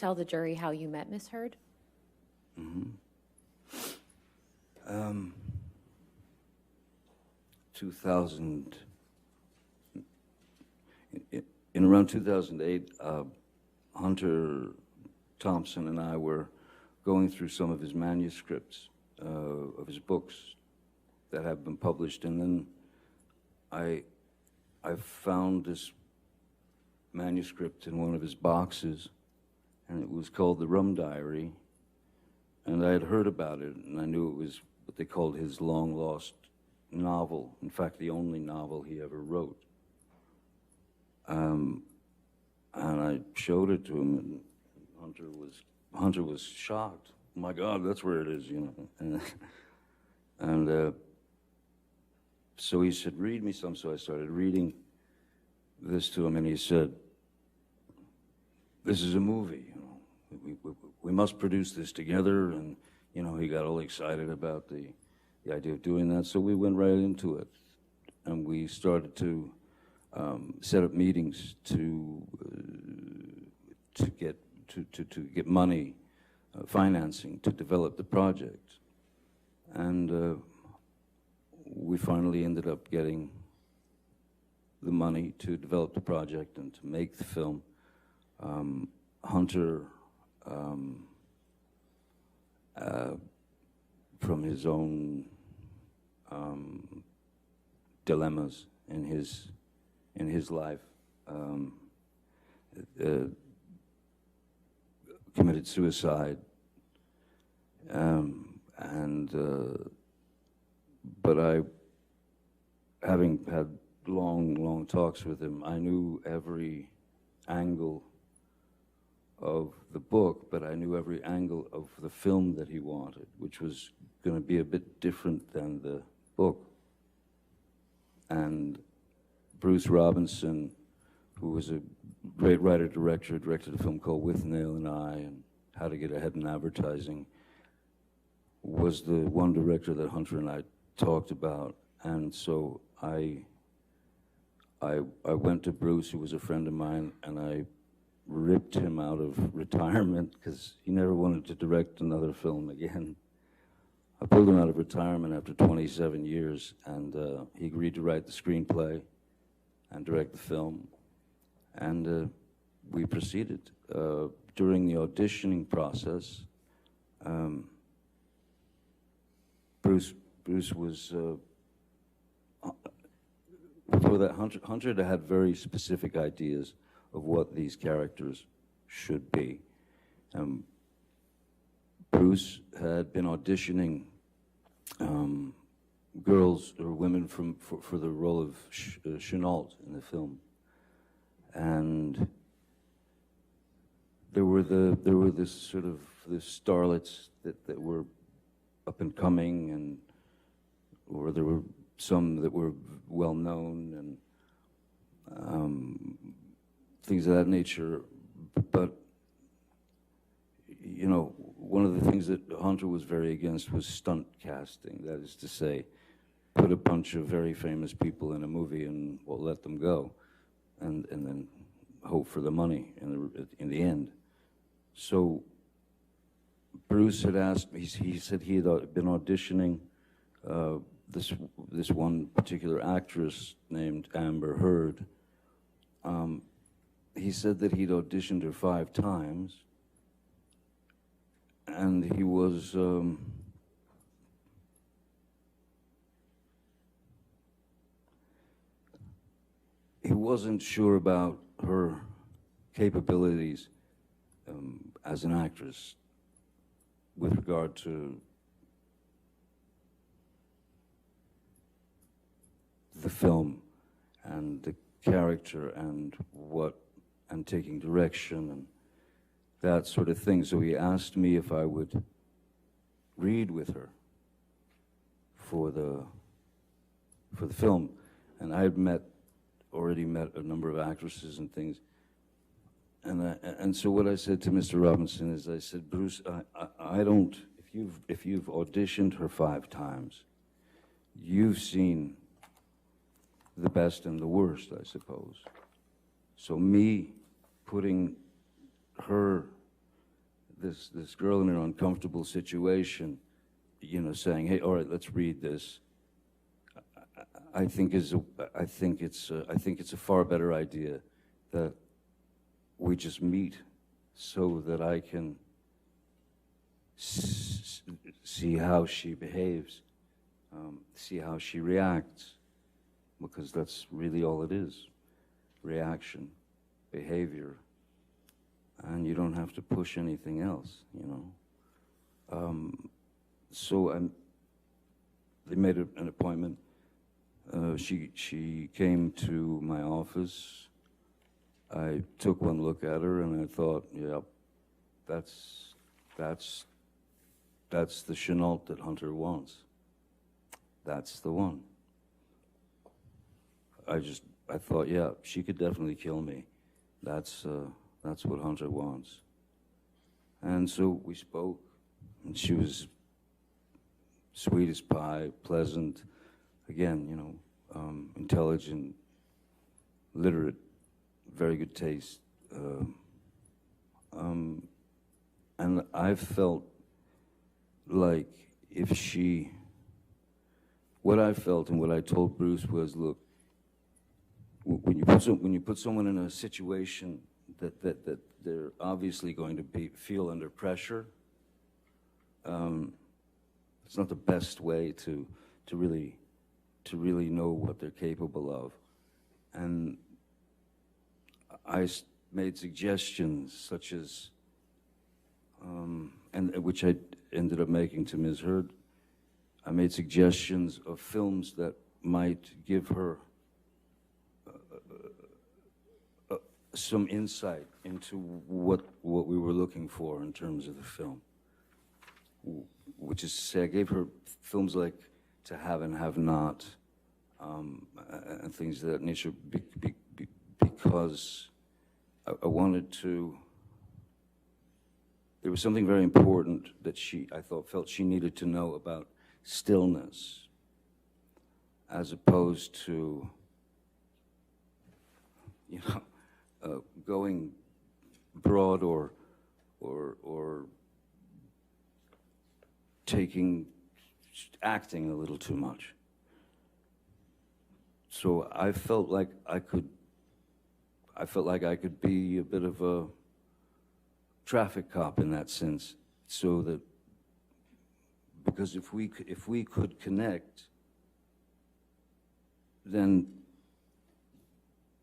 tell the jury how you met Miss Heard? Mm-hmm. 2000, in around 2008, Hunter Thompson and I were going through some of his manuscripts of his books that have been published, and then I found this manuscript in one of his boxes, and it was called The Rum Diary, and I had heard about it, and I knew it was what they called his long-lost novel, in fact, the only novel he ever wrote. And I showed it to him, and Hunter was shocked. Oh my God, that's where it is, you know. And so he said, read me some. So I started reading this to him, and he said, this is a movie, you know. We must produce this together. And, you know, he got all excited about the idea of doing that. So we went right into it, and we started to set up meetings to get money, financing to develop the project. And we finally ended up getting the money to develop the project and to make the film. Hunter, from his own dilemmas in his life, committed suicide, but having had long talks with him, I knew every angle of the book, but I knew every angle of the film that he wanted, which was going to be a bit different than the book. And Bruce Robinson, who was a great writer-director, directed a film called With Nail and I and How to Get Ahead in Advertising, was the one director that Hunter and I talked about. And so I went to Bruce, who was a friend of mine, and I ripped him out of retirement because he never wanted to direct another film again. I pulled him out of retirement after 27 years, and he agreed to write the screenplay and direct the film. And we proceeded. During the auditioning process, Bruce was, before that, Hunter had very specific ideas of what these characters should be. Bruce had been auditioning girls or women for the role of Chenault in the film, and there were this sort of starlets that were up and coming, or there were some that were well known and things of that nature. But you know, one of the things that Hunter was very against was stunt casting. That is to say, put a bunch of very famous people in a movie and let them go, and then hope for the money in the end. So Bruce had asked me. He said he had been auditioning this one particular actress named Amber Heard. He said that he'd auditioned her 5 times, and he was he wasn't sure about her capabilities as an actress with regard to the film and the character and taking direction and that sort of thing. So he asked me if I would read with her for the film, and I had already met a number of actresses and things, and so what I said to Mr. Robinson is, I said, Bruce, I don't. If you've auditioned her 5 times, you've seen the best and the worst, I suppose. So me putting her this girl in an uncomfortable situation, you know, saying, "Hey, all right, let's read this," I think it's a far better idea that we just meet so that I can see how she behaves, see how she reacts, because that's really all it is: reaction, behavior, and you don't have to push anything else, you know. So they made an appointment. She came to my office. I took one look at her and I thought, yep, that's the Chenault that Hunter wants. That's the one. I thought, yeah, she could definitely kill me. That's what Hunter wants. And so we spoke, and she was sweet as pie, pleasant, again, you know, intelligent, literate, very good taste. And I felt like what I felt and what I told Bruce was, look, when you put someone in a situation that they're obviously going to feel under pressure, it's not the best way to really know what they're capable of. And I made suggestions such as, and which I ended up making to Ms. Heard. I made suggestions of films that might give her some insight into what we were looking for in terms of the film. Which is to say, I gave her films like To Have and Have Not, and things of that nature, because I wanted to. There was something very important that I felt she needed to know about stillness, as opposed to, you know, going broad or acting a little too much. So I felt like I could be a bit of a traffic cop in that sense, so that, because if we could connect, then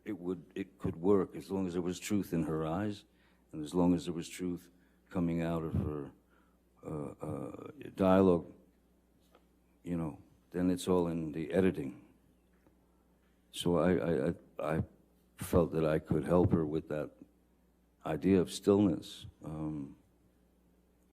it could work, as long as there was truth in her eyes, and as long as there was truth coming out of her dialogue, you know, then it's all in the editing. So I felt that I could help her with that idea of stillness.